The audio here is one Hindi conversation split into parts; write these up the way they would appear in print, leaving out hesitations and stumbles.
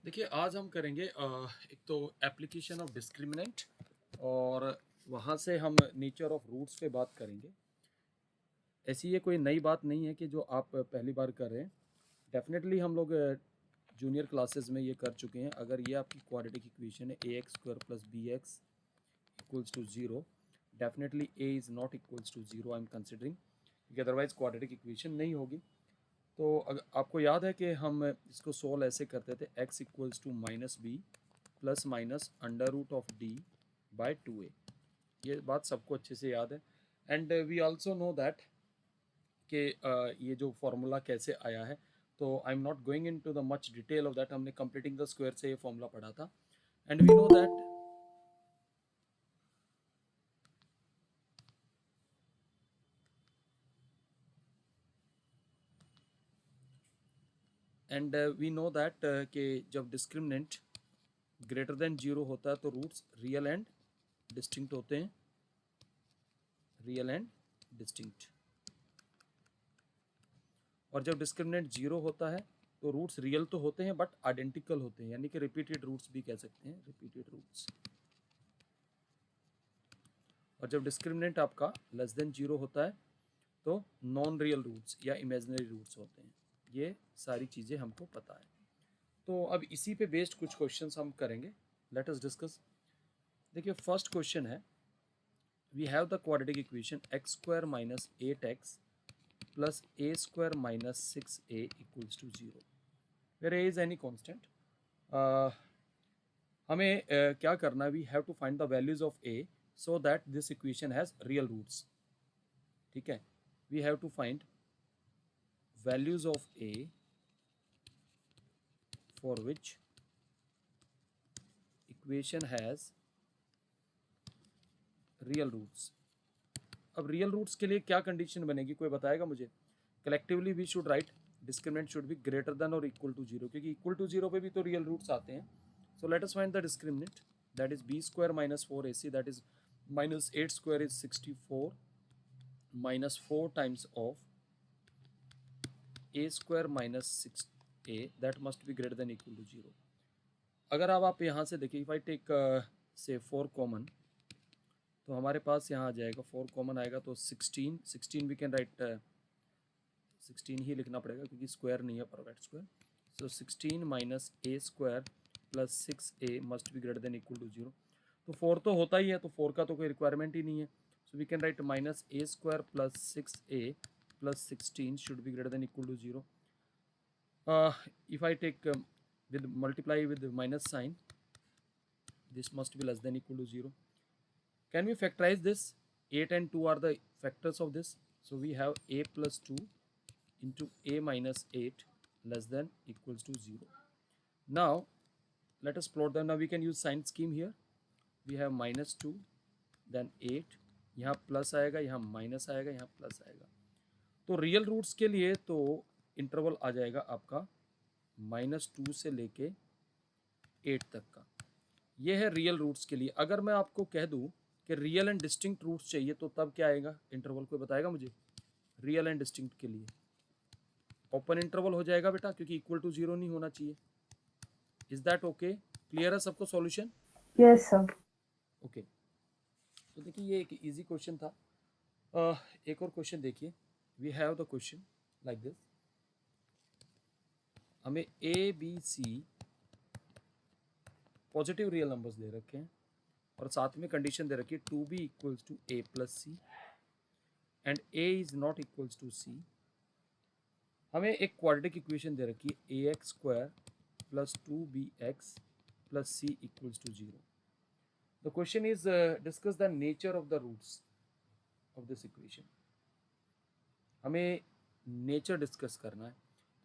देखिए आज हम करेंगे एक तो एप्लीकेशन ऑफ डिस्क्रिमिनेंट और वहाँ से हम नेचर ऑफ रूट्स पे बात करेंगे। ऐसी ये कोई नई बात नहीं है कि जो आप पहली बार कर रहे हैं। डेफिनेटली हम लोग जूनियर क्लासेस में ये कर चुके हैं। अगर ये आपकी क्वाड्रेटिक इक्वेशन है a x square plus b x equals to zero, definitely a is not equals to zero I am considering, क्योंकि अदरवाइज क्वाड्रेटिक इक्वेशन नहीं होगी। तो अगर आपको याद है कि हम इसको सोल्व ऐसे करते थे, x equals to minus b plus minus under root of d by 2a। ये बात सबको अच्छे से याद है। And we also know that कि ये जो फॉर्मूला कैसे आया है। तो I am not going into the much detail of that. हमने कंप्लीटिंग द स्क्वायर से ये फॉर्मूला पढ़ा था। एंड वी नो दैट कि जब डिस्क्रिमिनेंट ग्रेटर देन जीरो होता है तो रूट्स रियल एंड डिस्टिंक्ट होते हैं, रियल एंड डिस्टिंक्ट। और जब डिस्क्रिमिनेंट जीरो होता है तो रूट्स रियल तो होते हैं बट आइडेंटिकल होते हैं, यानी कि रिपीटेड रूट्स भी कह सकते हैं, रिपीटेड रूट्स। और जब डिस्क्रिमिनेंट आपका लेस देन जीरो होता है तो नॉन रियल रूट्स या इमेजिनरी रूट्स होते हैं। ये सारी चीज़ें हमको पता है। तो अब इसी पे बेस्ड कुछ क्वेश्चंस हम करेंगे। Let us discuss. देखिए फर्स्ट क्वेश्चन है, we have the quadratic equation x square minus 8x plus a square minus 6a equals to zero where a is any constant. हमें क्या करना है, we have to find the values of a so that this equation has real roots. ठीक है, we have to find values of a for which equation has real roots. अब रियल रूट्स के लिए क्या कंडीशन बनेगी, कोई बताएगा मुझे? Collectively we should write discriminant should be greater than और इक्वल टू जीरो, क्योंकि इक्वल टू जीरो पे भी तो रियल रूट्स आते हैं। So let us find the discriminant, that is b square minus 4ac, that is minus 8 square is 64 minus 4 times of a square minus 6a, that must be greater than equal to zero. अगर अब आप यहाँ से देखिए, इफ आई टेक से 4 कॉमन तो हमारे पास यहाँ आ जाएगा, 4 कॉमन आएगा तो 16 वी कैन राइट 16 ही लिखना पड़ेगा क्योंकि स्क्वायर नहीं है, perfect square. So 16 minus a square plus 6a must be greater than equal to zero. तो 4 तो होता ही है, तो 4 का तो कोई रिक्वायरमेंट ही नहीं है। So we can write minus a square plus 6a plus 16 should be greater than equal to zero. If I take with multiply with minus sign, this must be less than equal to 0. Can we factorize this? 8 and 2 are the factors of this. So we have a plus 2 into a minus 8 less than equals to 0. Now let us plot them. Now we can use sign scheme here. We have minus 2 then 8, यहाँ प्लस आएगा, यहाँ माइनस आएगा, यहाँ प्लस आएगा। तो रियल रूट्स के लिए तो इंटरवल आ जाएगा आपका -2 से लेके 8 तक का। ये है रियल रूट्स के लिए। अगर मैं आपको कह दूं कि रियल एंड डिस्टिंक्ट रूट्स चाहिए तो तब क्या आएगा इंटरवल, कोई बताएगा मुझे? रियल एंड डिस्टिंक्ट के लिए ओपन इंटरवल हो जाएगा बेटा, क्योंकि इक्वल टू जीरो नहीं होना चाहिए। Is that okay? क्लियर है सबको सॉल्यूशन? Yes sir. ओके, तो देखिए ये एक इजी क्वेश्चन था। एक और क्वेश्चन देखिए, we have the question like this. हमें a b c positive real numbers दे रखे हैं और साथ में कंडीशन दे रखी है two b equals to a plus c and a is not equals to c. हमें एक क्वाड्रेटिक इक्वेशन दे रखी है a x square plus 2bx plus c equals to zero. The question is discuss the nature of the roots of this equation. हमें नेचर डिस्कस करना है।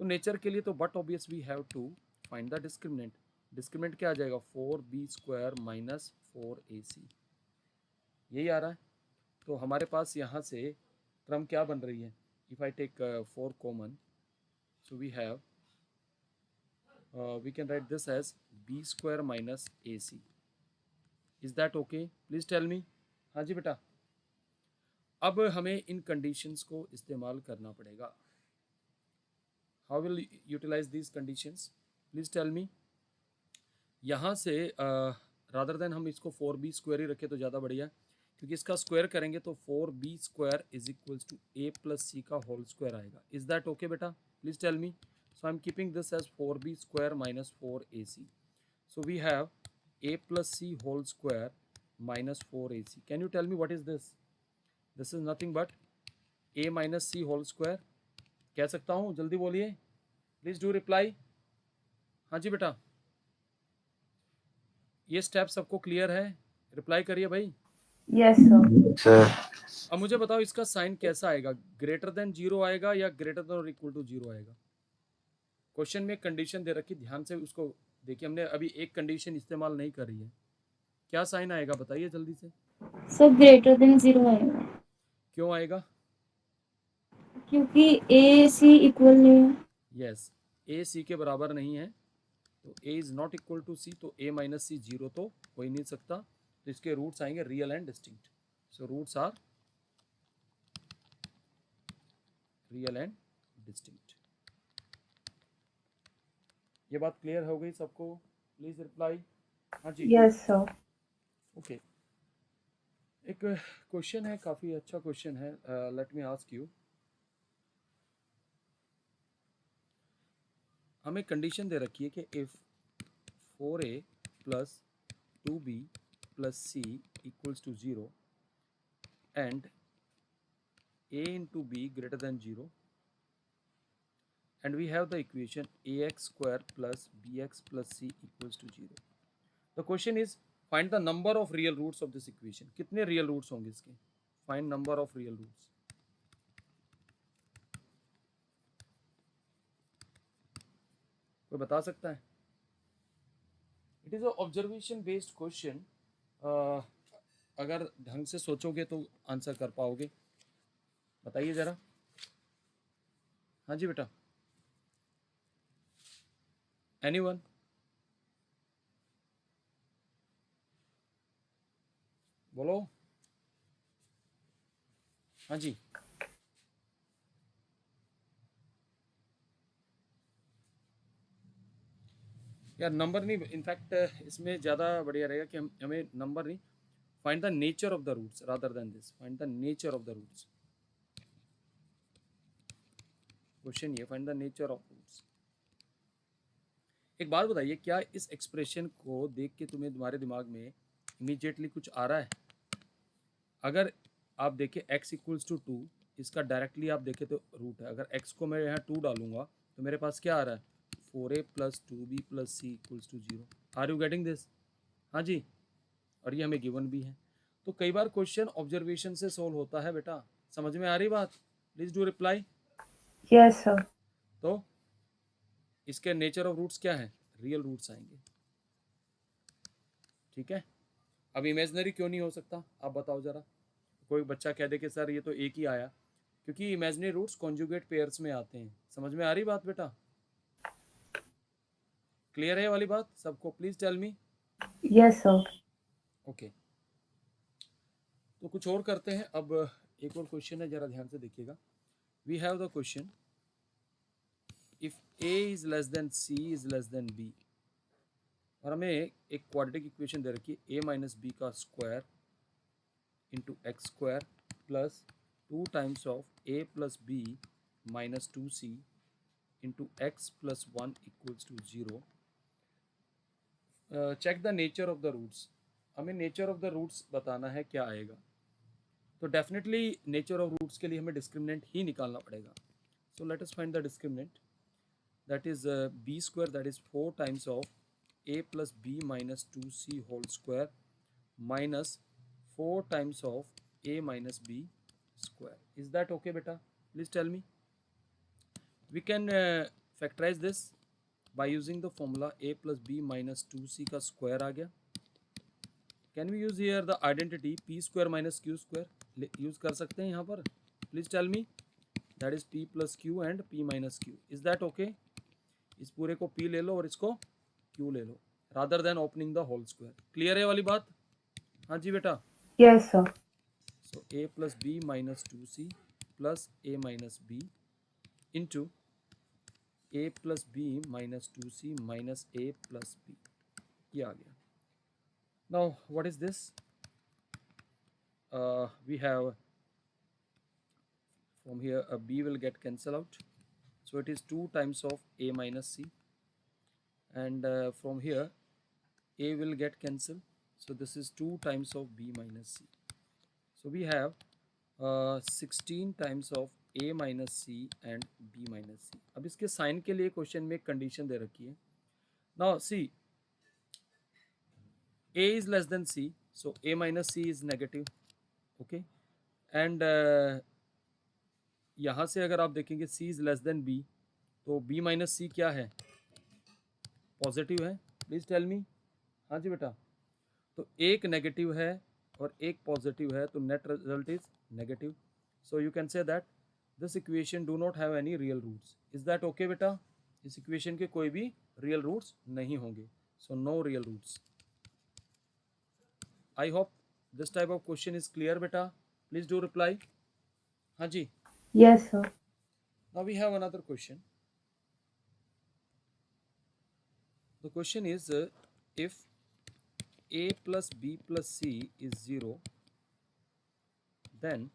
तो नेचर के लिए तो but obvious we have to find the discriminant. Discriminant क्या आ जाएगा? 4b स्क्वायर माइनस 4ac, यही आ रहा है। तो हमारे पास यहाँ से क्रम क्या बन रही है? If I take 4 common, so we can write this as b square minus ac. Is that okay? Please tell me. हाँ जी बेटा। अब हमें इन कंडीशंस को इस्तेमाल करना पड़ेगा। How will you utilize these conditions? Please tell me. यहाँ से रादर देन हम इसको 4b स्क्वायर ही रखें तो ज़्यादा बढ़िया है, क्योंकि इसका स्क्वायर करेंगे तो 4b square is equals to a plus c का होल स्क्वायर आएगा. इज दैट ओके बेटा? Please tell me. So I am keeping this as 4b square minus 4ac. So we have a plus c whole square minus 4ac. Can you tell me what is this? This is nothing but a minus c whole square. कह सकता हूँ? जल्दी बोलिए. Please do reply. हाँ जी बेटा, ये स्टेप सबको क्लियर है? रिप्लाई करिए भाई. Yes sir. अब मुझे बताओ इसका साइन कैसा आएगा? ग्रेटर देन जीरो आएगा या ग्रेटर देन और इक्वल टू जीरो आएगा? क्वेश्चन में कंडीशन दे रखी, ध्यान से उसको देखिए. हमने अभी एक कंडीशन इस्तेमाल नहीं करी है. क्या साइन आएगा बताइए जल्दी से. सर ग्रेटर देन 0 आएगा, क्यों आएगा? क्योंकि ए सी इक्वल नहीं है. यस, ए सी के बराबर नहीं है, तो a is not equal to c, तो a माइनस सी जीरो तो हो ही नहीं सकता. तो इसके रूट्स आएंगे real and distinct. So roots are real and distinct. ये बात क्लियर हो गई सबको? Please reply. हाँ जी. Yes sir. ओके. एक क्वेश्चन है, काफ़ी अच्छा क्वेश्चन है. Let me ask you. हमें कंडीशन दे रखी है कि if 4a plus 2b plus c equals to 0 and a into b greater than 0, and we have the equation ax square plus bx plus c equals to 0. The question is find the number of real roots of this equation. कितने real roots होंगे इसके? Find number of real roots. कोई बता सकता है? It is a observation based question. अगर ढंग से सोचोगे तो आंसर कर पाओगे. बताइए जरा. हाँ जी बेटा. Anyone? बोलो. हाँ जी. यार नंबर नहीं, इनफैक्ट इसमें ज़्यादा बढ़िया रहेगा कि हमें नंबर नहीं, find the nature of the roots rather than this. Find the nature of the roots. Question ये, find the nature of roots. एक बात बताइए, क्या इस एक्सप्रेशन को देख के तुम्हारे दिमाग में इमीडिएटली कुछ आ रहा है? अगर आप देखें x इक्वल्स टू 2, इसका डायरेक्टली आप देखें तो रूट है. अगर x को मैं यहाँ 2 डालूंगा तो मेरे पास क्या आ रहा है? 4a plus 2b plus c equals to 0. Are you getting this? हाँ जी. और ये हमें गिवन भी है. तो कई बार क्वेश्चन ऑब्जर्वेशन से सोल्व होता है बेटा. समझ में आ रही बात? Please do reply. Yes sir. तो इसके नेचर ऑफ रूट्स क्या है? रियल रूट्स आएंगे. ठीक है. अब इमेजनरी क्यों नहीं हो सकता? आप बताओ जरा. कोई बच्चा कह दे कि सर ये तो एक ही आया, क्योंकि इमेजनरी रूट्स कॉन्जुगेट पेयर्स में आते हैं. समझ में आ रही बात बेटा? क्लियर है वाली बात सबको? Please tell me. Yes sir. Okay. तो कुछ और करते हैं. अब एक और क्वेश्चन है, जरा ध्यान से देखिएगा. We have the question if a is less than c is less than b, और हमें एक क्वाड्रेटिक इक्वेशन दे रखी है a माइनस बी का square into x square plus 2 times of a plus b minus 2c into x plus 1 equals to 0. Check the nature of the roots. हमें नेचर ऑफ द रूट्स बताना है, क्या आएगा? तो डेफिनेटली नेचर ऑफ रूट्स के लिए हमें डिस्क्रिमिनेंट ही निकालना पड़ेगा. So let us find the discriminant. That is b square, that is 4 times of a plus b minus 2c whole square minus 4 times of a minus b square. Is that okay बेटा? Please tell me. We can factorize this by using the formula a plus b minus 2c का स्क्वायर आ गया. Can we use here the identity p square minus q square? Use कर सकते हैं यहाँ पर. Please tell me. That is p plus q and p minus q. Is that okay? इस पूरे को p ले लो और इसको q ले लो, rather than opening the whole square. Clear है वाली बात? हाँ जी बेटा. Yes sir. So a plus b minus 2c plus a minus b into a plus b minus 2c minus a plus b. ये आ गया. Now what is this? We have from here a b will get cancel out, so it is 2 times of a minus c, and from here a will get cancelled, so this is 2 times of b minus c. So we have 16 times of a minus c and b minus c. अब इसके साइन के लिए क्वेश्चन में एक कंडीशन दे रखी है. Now see, a is less than c, so a minus c is negative, okay, and यहाँ से अगर आप देखेंगे c is less than b, तो b minus c क्या है, पॉजिटिव है. Please tell me. हाँ जी बेटा, तो एक नेगेटिव है और एक पॉजिटिव है, तो net result is negative. So you can say that this equation do not have any real roots. Is that okay बेटा? इस इक्वेशन के कोई भी रियल रूट्स नहीं होंगे, so no real roots. I hope this type of question is clear बेटा. Please do reply. हाँ जी. Yes, sir. Now we have another question. The question is if a plus b plus c is 0, then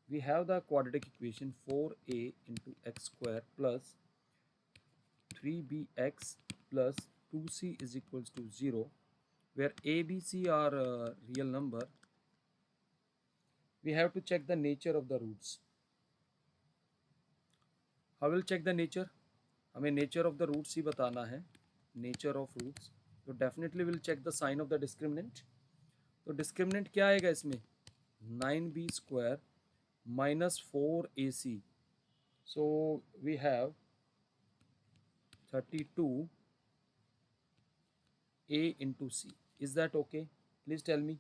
we have the quadratic equation 4a into x square plus 3bx plus 2c is equals to 0, where a, b, c are real number. We have to check the nature of the roots. How will check the nature? हमें nature of the roots ही बताना है. Nature of roots, तो definitely will check the sign of the discriminant. तो discriminant क्या आएगा इसमें? 9b square minus 4ac. So we have 32a into c. Is that okay? Please tell me.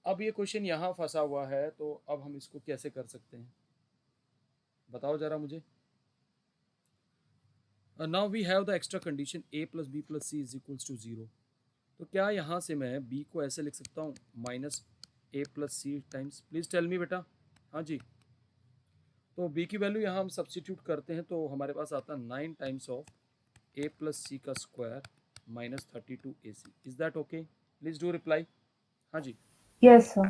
अब ये क्वेश्चन यहाँ फंसा हुआ है, तो अब हम इसको कैसे कर सकते हैं, बताओ जरा मुझे. Now we have the extra condition a plus b plus c is equals to 0. तो क्या यहाँ से मैं b को ऐसे लिख सकता हूँ minus a plus c times. Please tell me बेटा. हाँ जी. तो b की वैल्यू यहाँ हम सब्सटीट्यूट करते हैं, तो हमारे पास आता है 9 times of a plus c का square minus 32ac. Is that okay? Please do reply. हाँ जी. Yes, sir.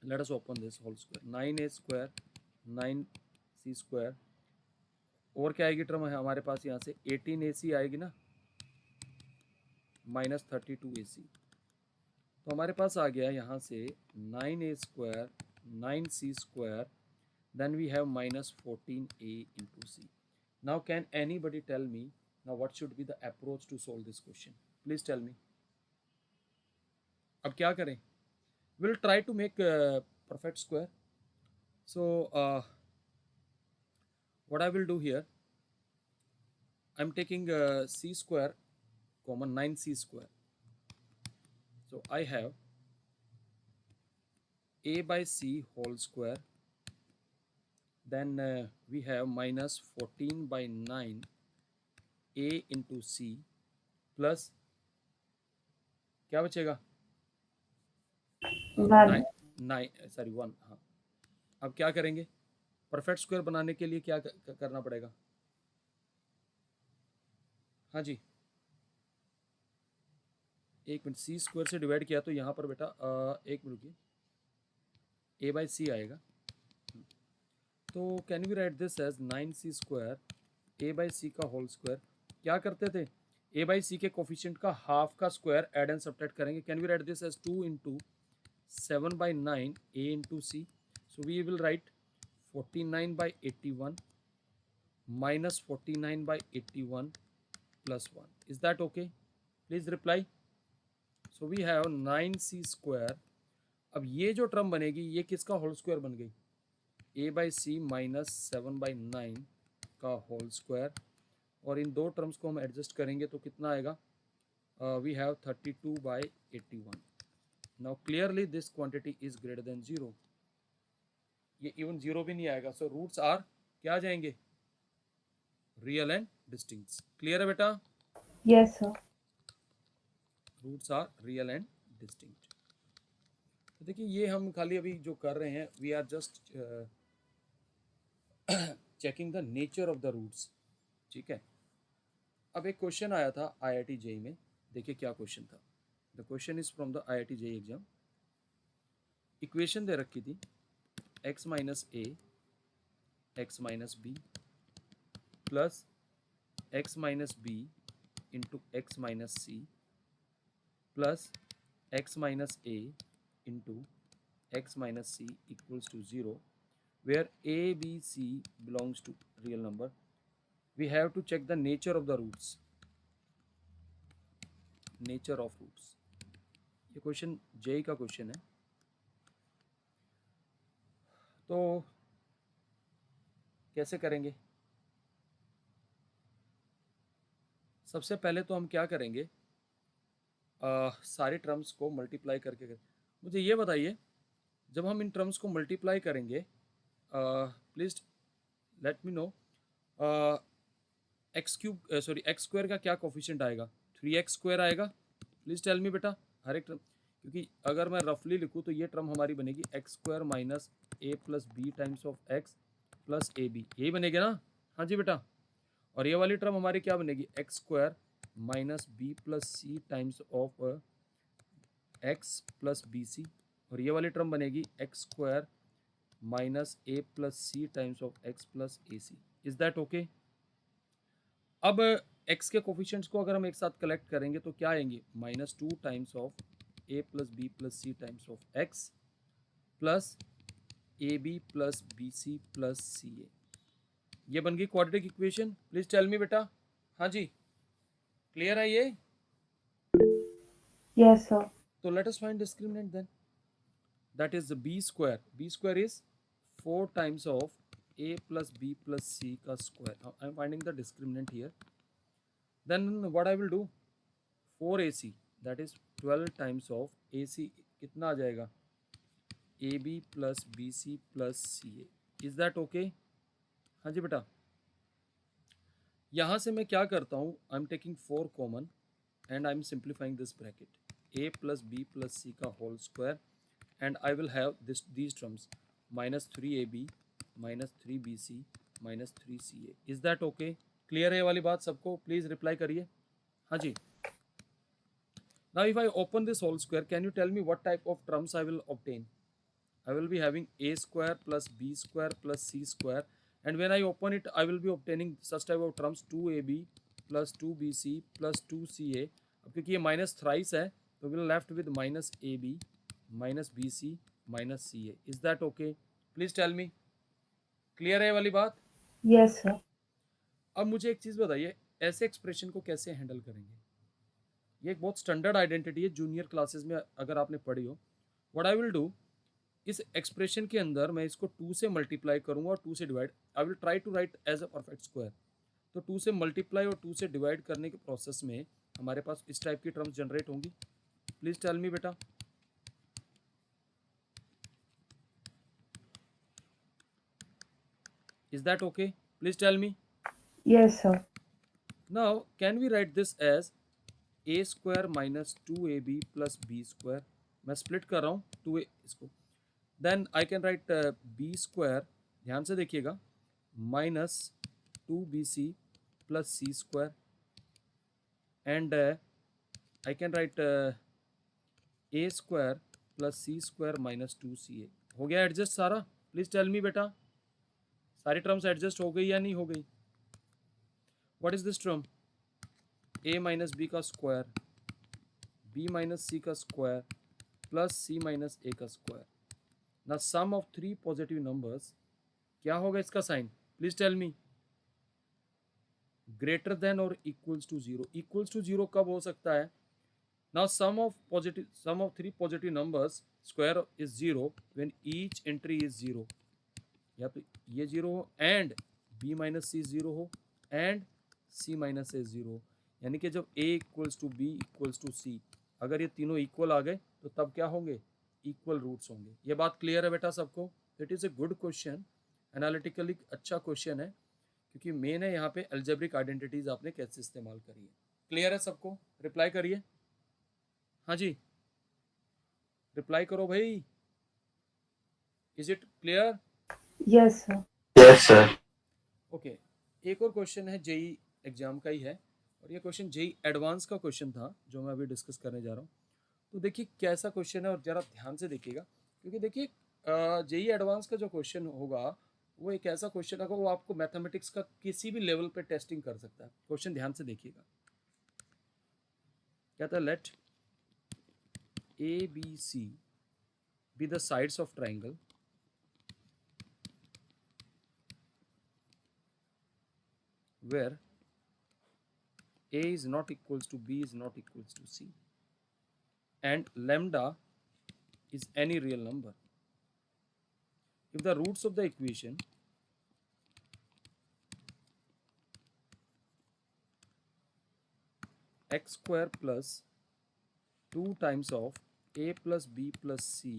Let us open this whole square. 9a square 9c square, और क्या आएगी टर्म है हमारे पास यहाँ से 18ac आएगी ना, माइनस 32ac. तो हमारे पास आ गया यहाँ से 9a square 9c square, then we have minus 14a into c. Now can anybody tell me now what should be the approach to solve this question? Please tell me. अब क्या करें? Will try to make perfect square. So what I will do here, I am taking c square common, 9c square. So I have a by c whole square, then we have minus 14 by 9 a into c plus क्या बचेगा? 1. 1. हाँ. अब क्या करेंगे? परफेक्ट स्क्वायर बनाने के लिए क्या करना पड़ेगा? हाँ जी. एक मिनट, सी स्क्वायर से डिवाइड किया तो यहाँ पर बेटा एक मिनट रुकिए, ए बाई सी आएगा. तो can we write this as 9c square a by c का होल स्क्वायर. क्या करते थे? ए बाई सी के कोफिशिएंट का हाफ का स्क्वायर ऐड एंड सब्ट्रैक्ट करेंगे. Can we write this as 2 into 7 by 9 a into c. So we will write 49 by 81 minus 49 by 81 plus 1. Is that okay? Please reply. So we have 9c square. अब ये जो टर्म बनेगी ये किसका होल स्क्वायर बन गई? a by c minus 7 by 9 का होल स्क्वायर, और इन दो टर्म्स को हम एडजस्ट करेंगे तो कितना आएगा? We have 32 by 81. Now clearly this quantity is greater than 0. ये इवन 0 भी नहीं आएगा. सो रूट्स आर क्या आ जाएंगे? Real and distinct. क्लियर है बेटा? Yes, sir. Roots are real and distinct. तो देखिए ये हम खाली अभी जो कर रहे हैं, we are just checking the nature of the roots. ठीक है. अब एक क्वेश्चन आया था IIT JEE में देखिए क्या क्वेश्चन था। The question is from the IIT JEE exam. Equation दे रखी थी x minus a x minus b plus x minus b into x minus c plus x minus a into x minus c equals to 0, where a, b, c belongs to real number. We have to check the nature of the roots. Nature of roots. ये क्वेश्चन जेई का क्वेश्चन है। तो कैसे करेंगे? सबसे पहले तो हम क्या करेंगे, सारे टर्म्स को मल्टीप्लाई करके मुझे ये बताइए, जब हम इन टर्म्स को मल्टीप्लाई करेंगे, please let me know, x cube sorry x square का क्या कोफिशिएंट आएगा? 3x स्क्वायर आएगा। प्लीज़ टेल मी बेटा, हर एक टर्म, क्योंकि अगर मैं रफली लिखूँ तो ये टर्म हमारी बनेगी x square minus a plus b times of x plus a b, यही बनेगी ना? हाँ जी बेटा। और ये वाली टर्म हमारी क्या बनेगी? X square minus b plus c times of x plus b c, और ये वाली टर्म बनेगी x square minus a plus c times of x plus a c. Is that okay? अब x के कोफिशिएंट्स को अगर हम एक साथ कलेक्ट करेंगे तो क्या आएंगे? -2 times of a plus b plus c times of x plus a b plus b c plus c a. ये बन गई quadratic equation. Please tell me बेटा। हाँ जी, क्लियर है ये? Yes, sir. तो let us find discriminant then. That is b square. b square is 4 times of a plus b plus c का square. I am finding the discriminant here. Then what I will do, 4ac, that is 12 times of ac, कितना आ जाएगा? ab plus bc plus ca. Is that okay? हाँ जी बेटा। यहाँ से मैं क्या करता हूँ, I am taking 4 common and I am simplifying this bracket, a plus b plus c का whole square, and I will have these terms, -3ab minus 3bc minus 3ca. Is that okay? Clear है वाली बात सबको? प्लीज रिप्लाई करिए। हाँ जी। Now if I open this whole square, can you tell me what type of terms I will obtain? I will be having a square plus b square plus c square, and when I open it I will be obtaining such type of terms 2ab plus 2bc plus 2ca. अब क्योंकि ये माइनस थ्राइस है तो will left with minus a b minus b c minus c a. Is that okay? Please tell me. Clear है वाली बात? Yes, sir. अब मुझे एक चीज़ बताइए, ऐसे एक्सप्रेशन को कैसे हैंडल करेंगे? ये एक बहुत स्टैंडर्ड आइडेंटिटी है, जूनियर क्लासेस में अगर आपने पढ़ी हो। व्हाट आई विल डू, इस एक्सप्रेशन के अंदर मैं इसको 2 से मल्टीप्लाई करूंगा और 2 से divide. I will try to write as a perfect square. तो 2 से मल्टीप्लाई और 2 से डिवाइड करने के प्रोसेस में हमारे पास इस टाइप की टर्म्स जनरेट होंगी। प्लीज टेल मी बेटा। Is that okay? Please tell me. Yes, sir. Now can we write this as a square minus 2ab plus b square. मैं स्प्लिट कर रहा हूँ 2a इसको। Then I can write b square, ध्यान से देखिएगा, minus 2bc plus c square, and I can write a square plus c square minus 2ca। हो गया एडजस्ट सारा? प्लीज टेल मी बेटा, सारी टर्म्स एडजस्ट हो गई या नहीं हो गई? What is this term? a minus b का स्क्वायर, b माइनस सी का स्क्वायर प्लस c माइनस a का स्क्वायर। ना सम ऑफ 3 पॉजिटिव नंबर्स, क्या होगा इसका sign? Please tell me. Greater than और इक्वल्स टू 0। इक्वल्स टू 0 कब हो सकता है? Now sum of 3 positive numbers square is 0 when each entry is 0। या तो ये 0 हो एंड b माइनस सी 0 हो एंड c माइनस ए 0 हो। यानी कि जब a equals to b equals to c, अगर ये तीनों इक्वल आ गए तो तब क्या होंगे? इक्वल रूट्स होंगे। ये बात क्लियर है बेटा सबको? It is a good question, analytically अच्छा क्वेश्चन है, क्योंकि मेन है यहाँ पे अलजेब्रिक आइडेंटिटीज आपने कैसे इस्तेमाल करी है। क्लियर है सबको? रिप्लाई करिए। हाँ जी, रिप्लाई करो भाई। Is it clear? Yes, sir. Yes, sir. Okay, एक और क्वेश्चन है जेई एग्जाम का ही है। और ये क्वेश्चन जेई एडवांस का क्वेश्चन था जो मैं अभी डिस्कस करने जा रहा हूँ। तो देखिए कैसा क्वेश्चन है और ज़रा ध्यान से देखिएगा, क्योंकि देखिए जेई एडवांस का जो क्वेश्चन होगा वो एक ऐसा क्वेश्चन होगा, वो आपको मैथमेटिक्स का किसी भी लेवल पे टेस्टिंग कर सकता है। क्वेश्चन ध्यान से देखिएगा, कहता है let a b c be the sides of triangle where A is not equals to B is not equals to C and lambda is any real number. If the roots of the equation x square plus 2 times of A plus B plus C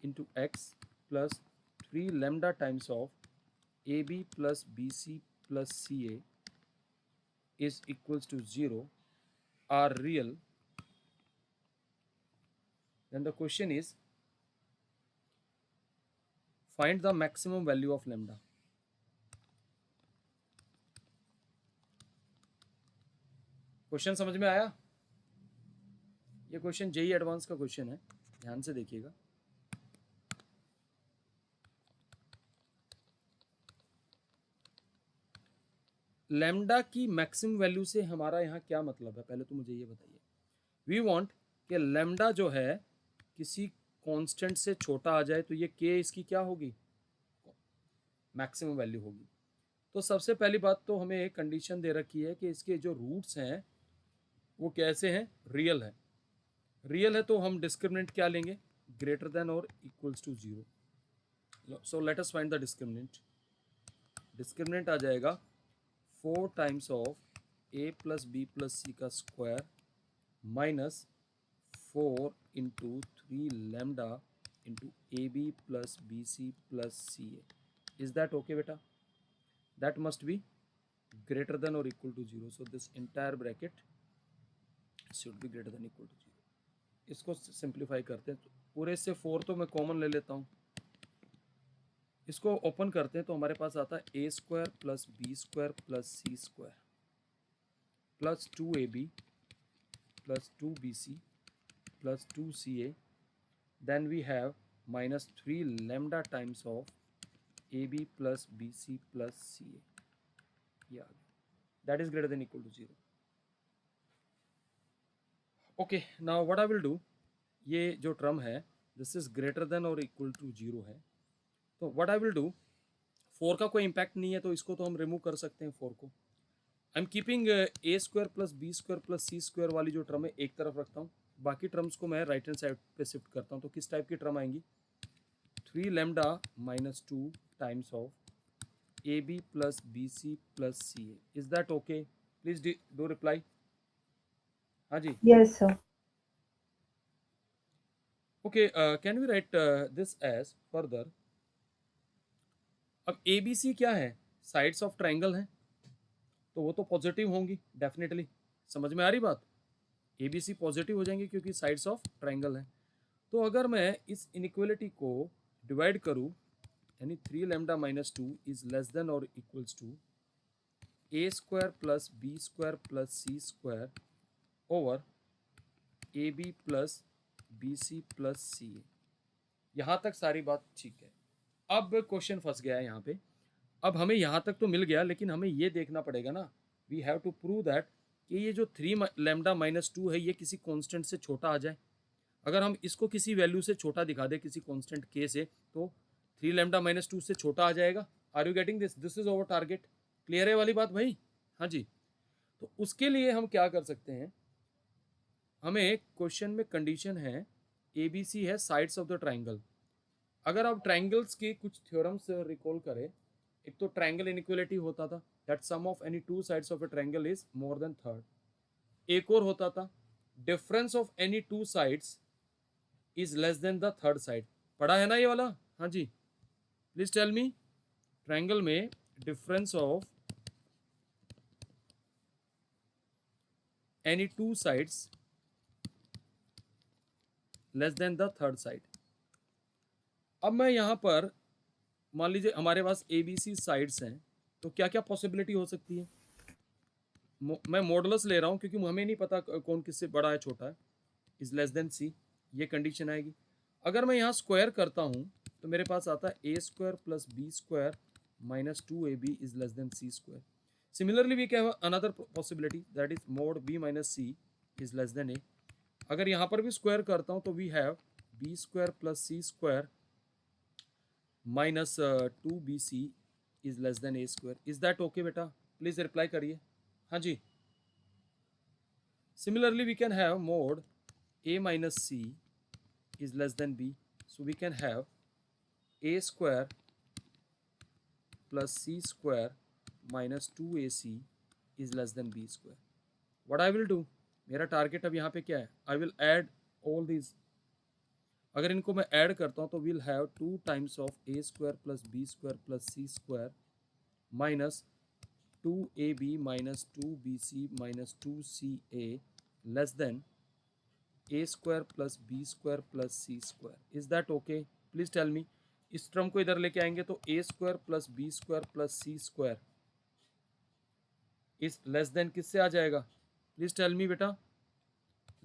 into x plus 3 lambda times of AB plus BC plus CA is equals to 0 are real, then the question is find the maximum value of lambda. Question समझ में आया? ये क्वेश्चन जेई एडवांस का क्वेश्चन है, ध्यान से देखिएगा। लैम्डा की मैक्सिमम वैल्यू से हमारा यहाँ क्या मतलब है, पहले तो मुझे ये बताइए। वी वांट कि लैम्डा जो है किसी कांस्टेंट से छोटा आ जाए, तो ये के इसकी क्या होगी, मैक्सिमम वैल्यू होगी। तो सबसे पहली बात तो हमें एक कंडीशन दे रखी है कि इसके जो रूट्स हैं वो कैसे हैं, रियल है। रियल है तो हम डिस्क्रिमिनेंट क्या लेंगे, ग्रेटर देन और equals to 0। So let us find the discriminant. Discriminant आ जाएगा 4 times of a plus b plus c का square minus 4 into 3 lambda into a b plus b c plus c a. Is that okay बेटा? That must be greater than और equal to 0। So this entire bracket should be greater than equal to 0। इसको सिंप्लीफाई करते हैं, तो पूरे से 4 तो मैं कॉमन ले लेता हूँ। इसको ओपन करते हैं तो हमारे पास आता है a square plus b square plus c square plus 2ab plus 2bc plus 2ca। Then we have minus 3 lambda times of ab plus bc plus ca। ये आ गया, that is greater than equal to 0। Okay, now what I will do, ये जो टर्म है दिस इज ग्रेटर देन और इक्वल टू 0 है, तो व्हाट आई विल डू, 4 का कोई इम्पैक्ट नहीं है तो इसको तो हम रिमूव कर सकते हैं 4 को। I am keeping a square plus b square plus c square वाली जो टर्म है एक तरफ रखता हूँ, बाकी टर्म्स को मैं राइट हैंड साइड पे शिफ्ट करता हूँ। तो किस टाइप की टर्म आएंगी, 3 lambda minus 2 times of a b plus b c plus c a. Is that okay? Please do reply. हाँ जी, Yes, sir. Okay, can we write this as further. अब ए बी सी क्या है, साइड्स ऑफ ट्राइंगल हैं, तो वो तो पॉजिटिव होंगी डेफिनेटली। समझ में आ रही बात? ए बी सी पॉजिटिव हो जाएंगे क्योंकि साइड्स ऑफ ट्राइंगल हैं। तो अगर मैं इस इनइक्वलिटी को डिवाइड करूं, यानी 3 lambda minus 2 is less than और equals to a square plus b square plus c square over a b plus b c plus c a. यहाँ तक सारी बात ठीक है। अब क्वेश्चन फंस गया है यहाँ पे। अब हमें यहाँ तक तो मिल गया, लेकिन हमें ये देखना पड़ेगा ना, we have to prove that कि ये जो 3 लैम्डा माइनस 2 है ये किसी कांस्टेंट से छोटा आ जाए। अगर हम इसको किसी वैल्यू से छोटा दिखा दें, किसी कांस्टेंट के से, तो 3 लैम्डा माइनस 2 से छोटा आ जाएगा। Are you getting this? This is our target. Clear है वाली बात भाई? हाँ जी। तो उसके लिए हम क्या कर सकते हैं, हमें क्वेश्चन में कंडीशन है ए बी सी है साइड्स ऑफ द ट्राइंगल। अगर आप ट्राइंगल्स के कुछ थ्योरम्स रिकॉल करें, एक तो ट्राइंगल इनइक्वालिटी होता था, that sum of any two sides of a triangle is more than third. एक और होता था difference of any two sides is less than the third side. पढ़ा है ना ये वाला? हाँ जी, प्लीज टेल मी। ट्राइंगल में difference of any two sides less than the third side. अब मैं यहाँ पर मान लीजिए हमारे पास ए बी सी साइड्स हैं, तो क्या क्या पॉसिबिलिटी हो सकती है। मैं मॉडुलस ले रहा हूँ क्योंकि हमें नहीं पता कौन किससे बड़ा है छोटा है, इज लेस देन सी, ये कंडीशन आएगी। अगर मैं यहाँ स्क्वायर करता हूँ तो मेरे पास आता है a square plus b square minus 2ab is less than c square. Similarly we can have another possibility that is mod b minus c is less than a. अगर यहाँ पर भी स्क्वायर करता हूँ तो we have b square plus c square minus 2bc is less than a square. Is that okay बेटा? प्लीज रिप्लाई करिए। हाँ जी। Similarly, we can have mod a minus c is less than b. So we can have a square plus c square minus 2ac is less than b square. What I will do, मेरा टारगेट अब यहाँ पे क्या है? I will add all these. अगर इनको मैं ऐड करता हूँ तो we'll have 2 times of a square plus b square plus c square minus 2ab minus 2bc minus 2ca less than a square plus b square plus c square. Is that okay? Please tell me. इस टर्म को इधर लेके आएंगे तो a square plus b square plus c square is less then किससे आ जाएगा? प्लीज टेल मी बेटा।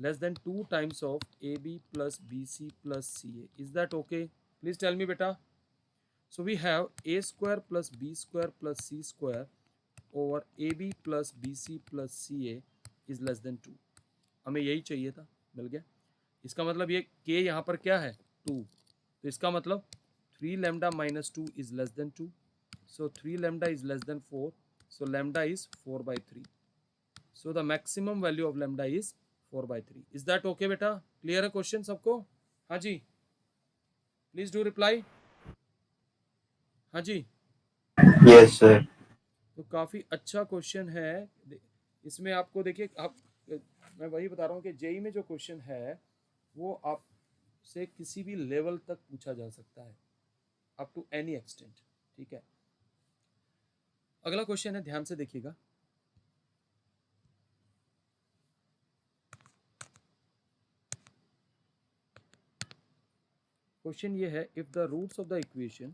Less than 2 times of ab plus bc plus ca. Is that okay? Please tell me बेटा। So we have a square plus b square plus c square over ab plus bc plus ca is less than 2. हमें यही चाहिए था, मिल गया। इसका मतलब ये k यहाँ पर क्या है? 2। तो इसका मतलब 3 lambda minus 2 is less than 2. So 3 lambda is less than 4. So lambda is 4 by 3. So the maximum value of lambda is 4 by 3. Is that okay बेटा? क्लियर है क्वेश्चन सबको? हाँ जी, प्लीज डू रिप्लाई। हाँ जी, यस सर। तो काफ़ी अच्छा क्वेश्चन है। इसमें आपको देखिए, आप मैं वही बता रहा हूँ कि जेई में जो क्वेश्चन है वो आपसे किसी भी लेवल तक पूछा जा सकता है, अप टू एनी एक्सटेंट। ठीक है, अगला क्वेश्चन है, ध्यान से देखिएगा। क्वेश्चन ये है, if the roots of the equation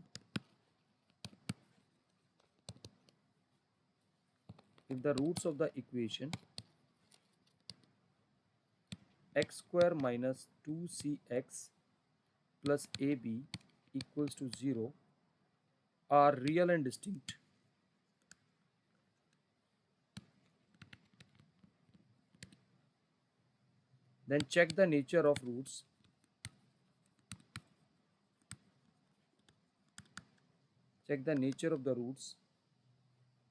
x square minus 2cx plus ab equals to 0 are real and distinct, then check the nature of roots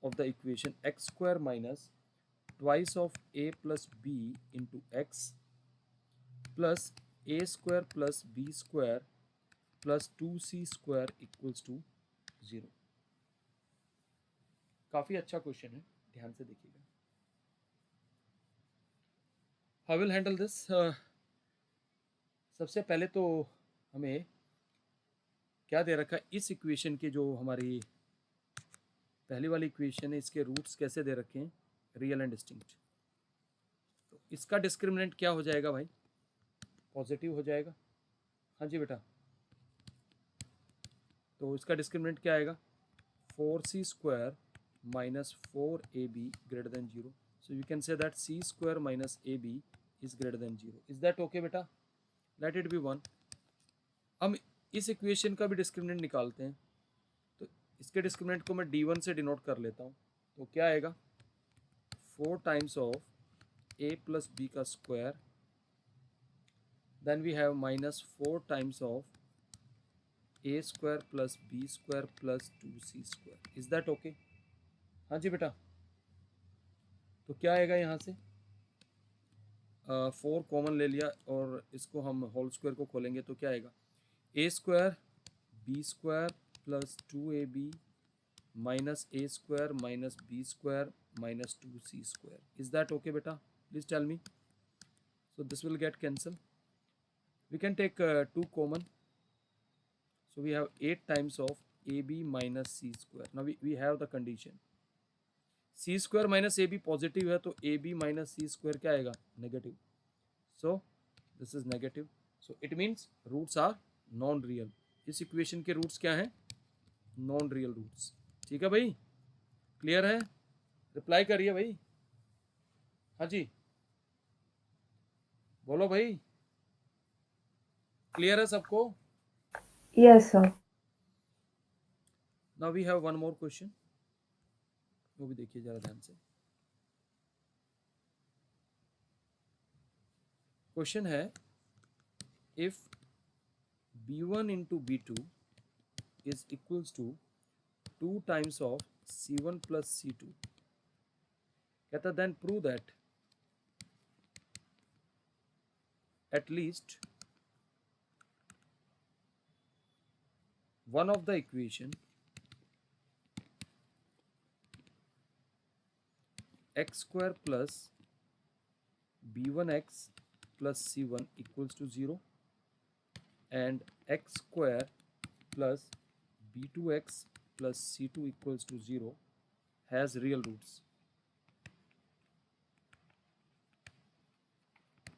of the equation x square minus twice of a plus b into x plus a square plus b square plus 2c square equals to 0। काफी अच्छा क्वेश्चन है, ध्यान से देखिएगा। How will handle this? सबसे पहले तो हमें क्या दे रखा है, इस इक्वेशन के जो हमारी पहली वाली इक्वेशन है, इसके रूट्स कैसे दे रखे हैं? Real and distinct. तो इसका डिस्क्रिमिनेंट क्या हो जाएगा भाई? पॉजिटिव हो जाएगा। हाँ जी बेटा, तो इसका डिस्क्रिमिनेंट क्या आएगा? 4c square minus 4ab greater than 0. So you can say that c square minus ab is greater than 0. Is that okay बेटा? Let it be 1. हम इस इक्वेशन का भी डिस्क्रिमिनेंट निकालते हैं, तो इसके डिस्क्रिमिनेंट को मैं d1 से डिनोट कर लेता हूँ। तो क्या आएगा? 4 times of a plus b का square, then we have minus 4 times of a square plus b square plus 2c square. Is that okay? हाँ जी बेटा, तो क्या आएगा यहाँ से? 4 कॉमन ले लिया और इसको हम होल स्क्वायर को खोलेंगे तो क्या आएगा? a square b square plus 2ab minus a square minus b square minus 2c square. Is that okay बेटा? Please tell me. So this will get cancel. We can take 2 common, so we have 8 times of ab minus c square. Now we have the condition c square minus ab positive है तो ab minus c square क्या आएगा? Negative. so this is negative, so it means roots are non real. इस इक्वेशन के रूट्स क्या हैं? Non real roots. ठीक है भाई, क्लियर है? रिप्लाई करिए भाई। हाँ जी, बोलो भाई, क्लियर है सबको? Yes, sir. Now we have one more question, वो भी देखिए जरा ध्यान से। क्वेश्चन है, if b1 into b2 is equals to 2 times of c1 plus c2, कहता then prove that at least one of the equation x square plus b1x plus c1 equals to 0 and x square plus b2x plus c2 equals to 0 has real roots।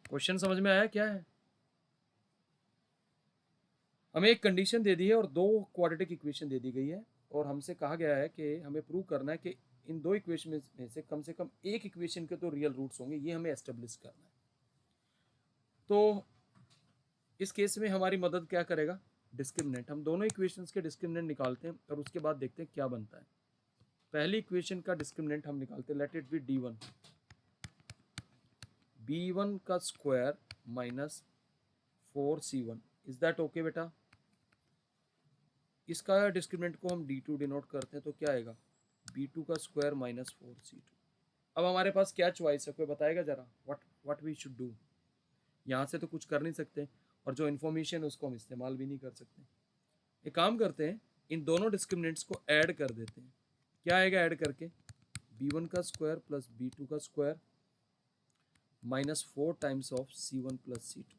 Question समझ में आया क्या है? हमें एक कंडीशन दे दी है और दो क्वाड्रेटिक इक्वेशन दे दी गई है और हमसे कहा गया है कि हमें प्रूव करना है कि इन दो इक्वेशन में से कम एक इक्वेशन के तो रियल रूट्स होंगे, ये हमें एस्टेब्लिश करना है। तो इस केस में हमारी मदद क्या करेगा? डिस्क्रिमिनेंट। हम दोनों इक्वेशंस के डिस्क्रिमिनेंट निकालते हैं और उसके बाद देखते हैं क्या बनता है। पहली इक्वेशन का डिस्क्रिमिनेंट हम निकालते हैं, let it be d1, b1 का square minus 4c1, is that okay बेटा? इसका डिस्क्रिमिनेंट को हम d2 डिनोट करते हैं तो क्या आएगा? b2 का स्क्वायर माइनस 4c2। अब हमारे पास क्या चॉइस है, कोई बताएगा जरा? What we should do? यहाँ से तो कुछ कर नहीं सकते और जो इन्फॉर्मेशन है उसको हम इस्तेमाल भी नहीं कर सकते। एक काम करते हैं, इन दोनों डिस्क्रिमिनेंट्स को ऐड कर देते हैं। क्या आएगा ऐड करके? b1 का स्क्वायर प्लस b2 का square minus 4 times of c1 plus c2।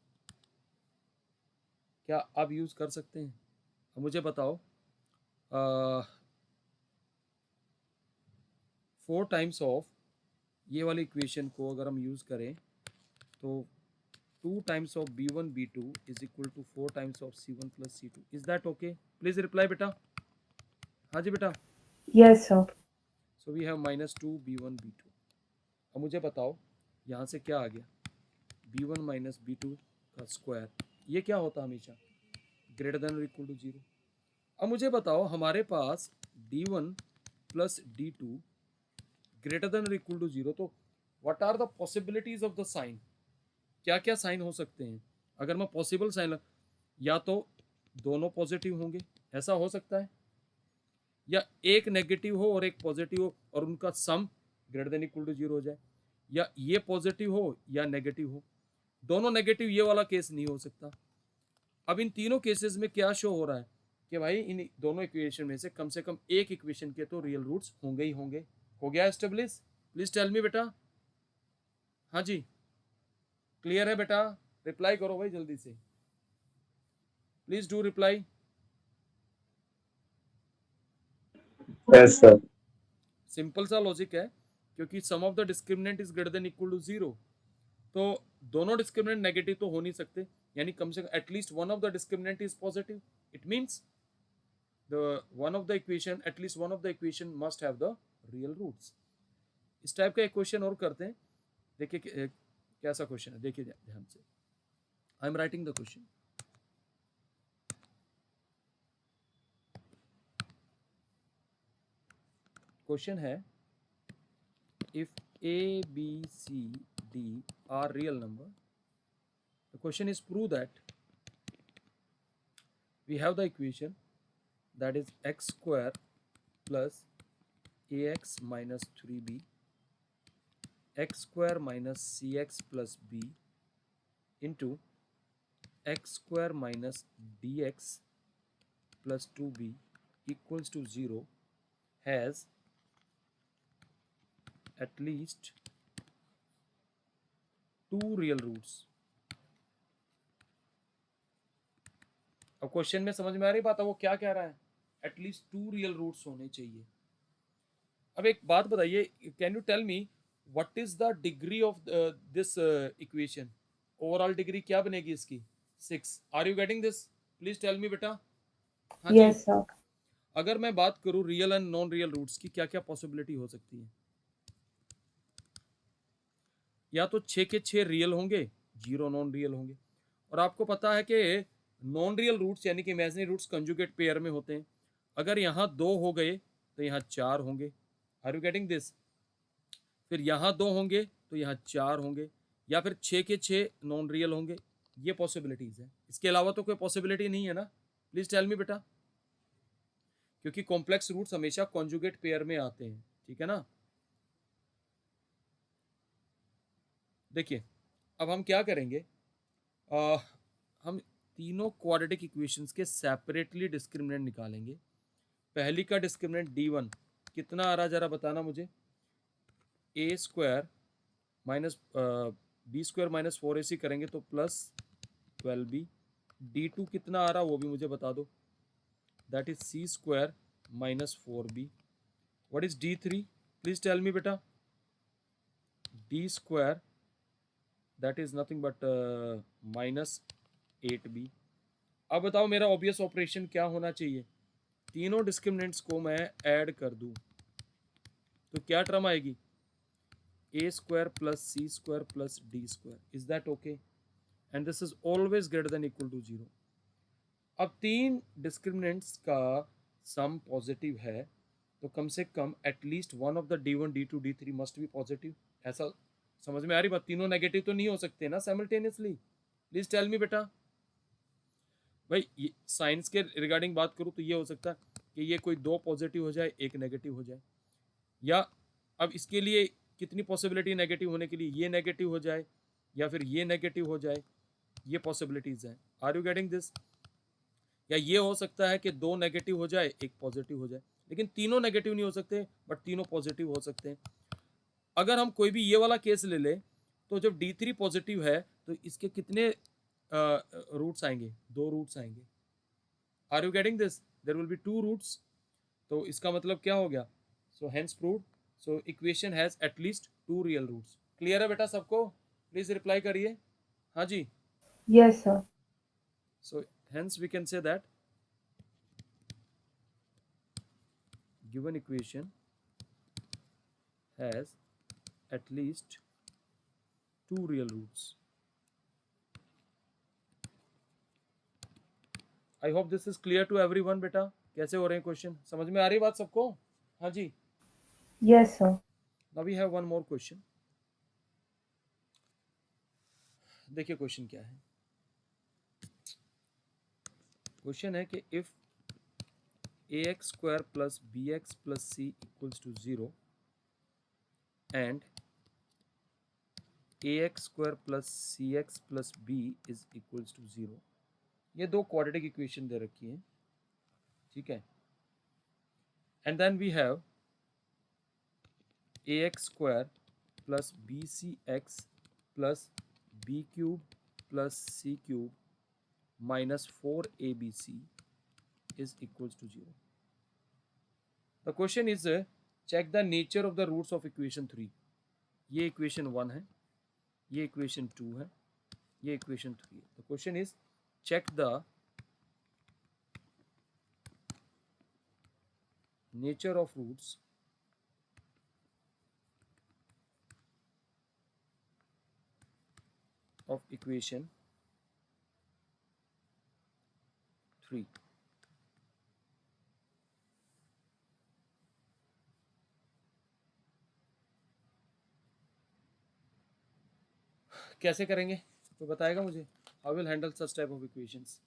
क्या आप यूज़ कर सकते हैं? अब मुझे बताओ, 4 टाइम्स ऑफ ये वाली इक्वेशन को अगर हम यूज़ करें तो 2 times of b1 b2 is equal to 4 times of c1 plus c2। Is that okay? Please reply बेटा। हाँ जी बेटा। Yes, sir. So we have minus 2 b1 b2। अब मुझे बताओ यहाँ से क्या आ गया? b1 माइनस b2 का स्क्वायर, ये क्या होता हमेशा? ग्रेटर देन और इक्वल टू 0। अब मुझे बताओ हमारे पास d1 प्लस d2 ग्रेटर देन और इक्वल टू 0, तो what are the possibilities of the sign? क्या क्या साइन हो सकते हैं? अगर मैं पॉसिबल साइन, या तो दोनों पॉजिटिव होंगे, ऐसा हो सकता है, या एक नेगेटिव हो और एक पॉजिटिव हो और उनका sum greater than equal to 0 हो जाए, या ये पॉजिटिव हो या नेगेटिव हो। दोनों नेगेटिव ये वाला केस नहीं हो सकता। अब इन तीनों केसेस में क्या शो हो रहा है कि भाई इन दोनों इक्वेशन में से कम एक इक्वेशन के तो रियल रूट्स होंगे ही होंगे। हो गया एस्टेब्लिश? प्लीज टेल मी बेटा। हाँ जी, क्लियर है बेटा? रिप्लाई करो भाई जल्दी से, please do reply. Yes, sir. Simple सा लॉजिक है, क्योंकि sum of the discriminant is greater than equal to 0, तो दोनों डिस्क्रिमिनेंट नेगेटिव तो हो नहीं सकते, यानी कम से कम at least one of the discriminant is positive. It means the one of the equation, at least one of the equation must have the real roots. इस टाइप का एक क्वेश्चन और करते हैं, देखिए कैसा क्वेश्चन है, देखिए ध्यान से। I am writing the question. Question है, if a b c d are real number, the question is prove that we have the equation that is x square plus ax minus 3b, x square minus cx plus b into x square minus dx plus 2b equals to 0 has at least 2 real roots। अब क्वेश्चन में समझ में आ रही बात है वो क्या कह रहा है? एटलीस्ट 2 रियल रूट्स होने चाहिए। अब एक बात बताइए, can you tell me what is the degree of this equation? Overall degree क्या बनेगी इसकी? 6। Are you getting this? Please tell me बेटा। हाँ Yes, जी। sir. अगर मैं बात करूं real and non real roots की, क्या क्या पॉसिबिलिटी हो सकती है? या तो 6 के 6 रियल होंगे, 0 नॉन रियल होंगे। और आपको पता है कि नॉन रियल रूट्स यानी कि इमेजिनरी रूट्स कंजुगेट पेयर में होते हैं। अगर यहाँ 2 हो गए तो यहाँ 4 होंगे। Are you getting this? फिर यहाँ 2 होंगे तो यहाँ 4 होंगे, या फिर 6 के 6 नॉन रियल होंगे। ये पॉसिबिलिटीज है, इसके अलावा तो कोई पॉसिबिलिटी नहीं है ना। प्लीज टेल मी बेटा, क्योंकि कॉम्प्लेक्स रूट्स हमेशा कॉन्जुगेट पेयर में आते हैं, ठीक है ना। देखिए अब हम क्या करेंगे, हम तीनों क्वाड्रेटिक इक्वेशंस के सेपरेटली डिस्क्रिमिनेंट निकालेंगे। पहली का डिस्क्रिमिनेंट d1 कितना आ रहा जरा बताना मुझे। a square minus b square minus 4ac करेंगे तो प्लस 12b। d2 कितना आ रहा वो भी मुझे बता दो, that is c square minus 4b। What is d3? Please tell me बेटा। d square that is nothing but minus 8b। अब बताओ मेरा ऑब्वियस ऑपरेशन क्या होना चाहिए, तीनों डिस्क्रिमिनेंट्स को मैं ऐड कर दूं तो क्या टर्म आएगी, a square plus c square plus d square. Is that okay? And this is always greater than equal to 0। अब तीन डिस्क्रिमिनेंट्स का सम पॉजिटिव है तो कम से कम at least one of the d1 d2 d3 must be positive. ऐसा समझ में आ रही बात? तीनों नेगेटिव तो नहीं हो सकते ना साइमल्टेनियसली। प्लीज टेल मी बेटा। भाई साइंस के रिगार्डिंग बात करूँ तो ये हो सकता है कि ये कोई 2 पॉजिटिव हो जाए, 1 नेगेटिव हो जाए, या अब इसके लिए कितनी पॉसिबिलिटी नेगेटिव होने के लिए, ये नेगेटिव हो जाए या फिर ये नेगेटिव हो जाए, ये पॉसिबिलिटीज हैं। Are you getting this? या ये हो सकता है कि 2 नेगेटिव हो जाए, 1 पॉजिटिव हो जाए, लेकिन तीनों नेगेटिव नहीं हो सकते बट तीनों पॉजिटिव हो सकते हैं। अगर हम कोई भी ये वाला केस ले ले तो जब d3 पॉजिटिव है तो इसके कितने रूट्स आएंगे, 2 रूट्स आएंगे। Are you getting this? There will be 2 roots. तो इसका मतलब क्या हो गया, so hence proved, so equation has at least 2 real roots. Clear है बेटा सबको? प्लीज रिप्लाई करिए हाँ जी। Yes, sir. So hence we can say that given equation has at least 2 real roots. I hope this is clear to everyone बेटा। कैसे हो रहे हैं क्वेश्चन, समझ में आ रही बात सबको? हाँ जी। Yes, sir. Now we have one more question। देखिए क्वेश्चन क्या है। क्वेश्चन है कि if ax square plus bx plus c equals to 0 and ax square plus cx plus b is equals to 0। ये दो क्वाड्रेटिक इक्वेशन दे रखी है, ठीक है। And then we have ax square plus bcx plus b cube plus c cube minus 4abc is equals to 0। The question is check the nature of the roots of equation 3। ये इक्वेशन 1 है, ये इक्वेशन 2 है, ये इक्वेशन 3 है। The question is check the nature of roots of equation 3। कैसे करेंगे तो बताएगा मुझे, how will handle such type of equations.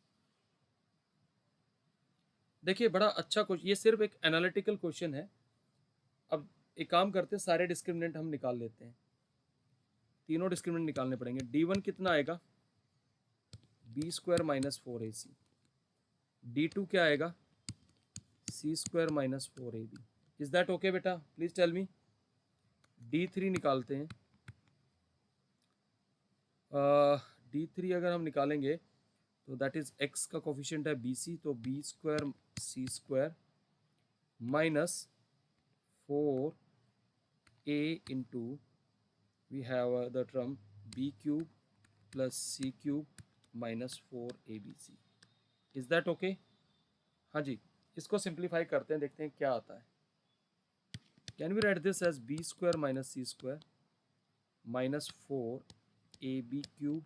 देखिए बड़ा अच्छा क्वेश्चन, ये सिर्फ एक एनालिटिकल क्वेश्चन है। अब एक काम करते हैं, सारे डिस्क्रिमिनेंट हम निकाल लेते हैं, तीनों डिस्क्रिमिनेंट निकालने पड़ेंगे। d1 कितना आएगा, B square minus 4ac। d2 क्या आएगा, c square minus 4ab। Is that okay बेटा? Please tell me. d3 निकालते हैं। d3 अगर हम निकालेंगे तो दैट इज x का कोफिशिएंट है bc, तो b square c square minus 4a into we have the term b cube plus c cube minus 4abc। Is that okay? हाँ जी। इसको सिंप्लीफाई करते हैं, देखते हैं क्या आता है। Can we write this as b square minus c square minus 4ab cube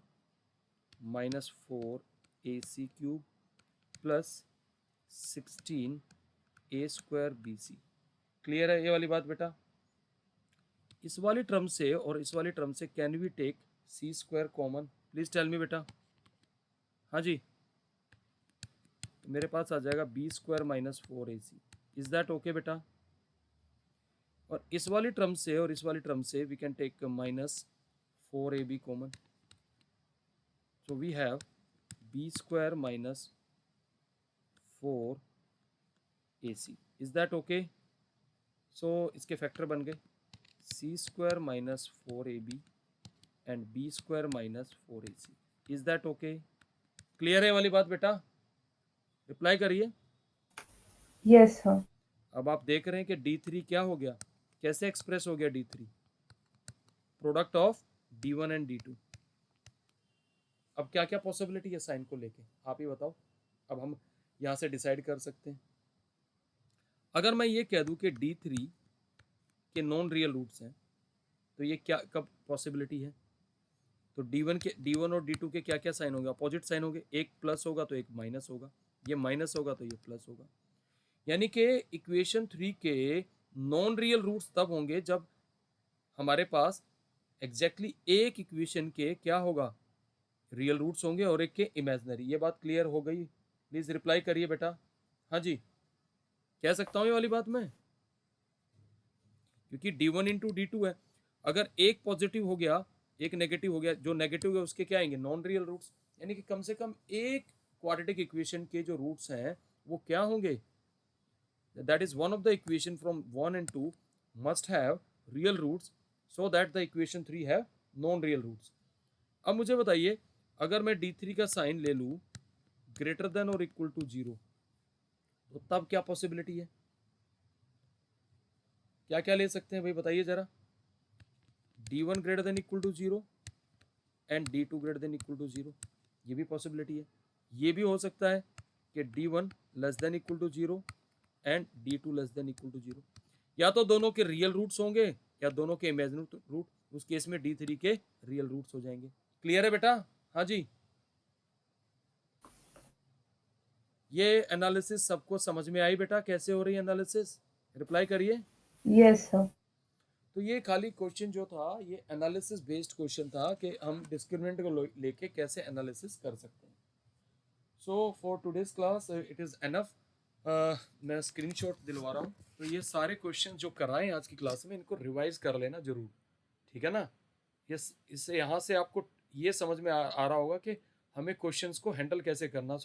minus 4ac cube plus 16a² bc। Clear है ये वाली बात बेटा? इस वाली टर्म से और इस वाली टर्म से can we take c² common? Please tell me बेटा। हाँ जी, तो मेरे पास आ जाएगा b² minus 4ac। Is that okay बेटा? और इस वाली टर्म से और इस वाली टर्म से we can take minus 4ab common, so we have b² minus 4ac। is that okay? so इसके फैक्टर बन गए c² minus 4ab and b² minus 4ac। is that okay? Clear है वाली बात बेटा? रिप्लाई करिए। Yes sir. अब आप देख रहे हैं कि d3 क्या हो गया, कैसे एक्सप्रेस हो गया d3? Product of d1 and d2। अब क्या क्या पॉसिबिलिटी है साइन को लेके, आप ही बताओ। अब हम यहाँ से डिसाइड कर सकते हैं। अगर मैं ये कह दूं कि d3 के नॉन रियल रूट्स हैं तो ये क्या कब पॉसिबिलिटी है? तो d1 और d2 के क्या क्या साइन होंगे? अपोजिट साइन होंगे, एक प्लस होगा तो एक माइनस होगा, ये माइनस होगा तो ये प्लस होगा। यानी कि इक्वेशन 3 के नॉन रियल रूट्स तब होंगे जब हमारे पास एग्जैक्टली एक इक्वेशन के क्या होगा, रियल रूट्स होंगे और एक के इमेजिनरी। ये बात क्लियर हो गई? प्लीज रिप्लाई करिए बेटा। हाँ जी, कह सकता हूँ ये वाली बात मैं? क्योंकि d1 इंटू d2 है, अगर एक पॉजिटिव हो गया एक नेगेटिव हो गया, जो नेगेटिव है उसके क्या आएंगे, नॉन रियल रूट्स। यानी कि कम से कम एक क्वाड्रेटिक इक्वेशन के जो रूट्स हैं वो क्या होंगे, that is one of the equation from 1 and 2 must have real roots so that the equation 3 have non real roots. अब मुझे बताइए, अगर मैं d3 का साइन ले लूँ ग्रेटर देन और इक्वल टू 0 तो तब क्या पॉसिबिलिटी है? क्या क्या ले सकते हैं भाई बताइए जरा? d1 greater than equal to 0 and d2 greater than equal to 0, ये भी पॉसिबिलिटी है। ये भी हो सकता है कि d1 less than equal to 0 and d2 less than equal to 0। या तो दोनों के रियल रूट्स होंगे या दोनों के इमेजिनरी रूट, उस केस में d3 के रियल रूट्स हो जाएंगे। क्लियर है बेटा? हाँ जी, ये एनालिसिस सबको समझ में आई बेटा? कैसे हो रही है एनालिसिस? रिप्लाई करिए। Yes sir. तो ये खाली क्वेश्चन जो था ये एनालिसिस बेस्ड क्वेश्चन था कि हम डिस्क्रिमिनेंट को लेके कैसे एनालिसिस कर सकते हैं। So for today's class it is enough. मैं स्क्रीनशॉट दिलवा रहा हूँ, तो ये सारे क्वेश्चन जो कराएं आज की क्लास में इनको रिवाइज कर लेना जरूर, ठीक है ना? इससे यहाँ से आपको ये समझ में आ रहा होगा कि हमें क्वेश्चंस को हैंडल कैसे करना।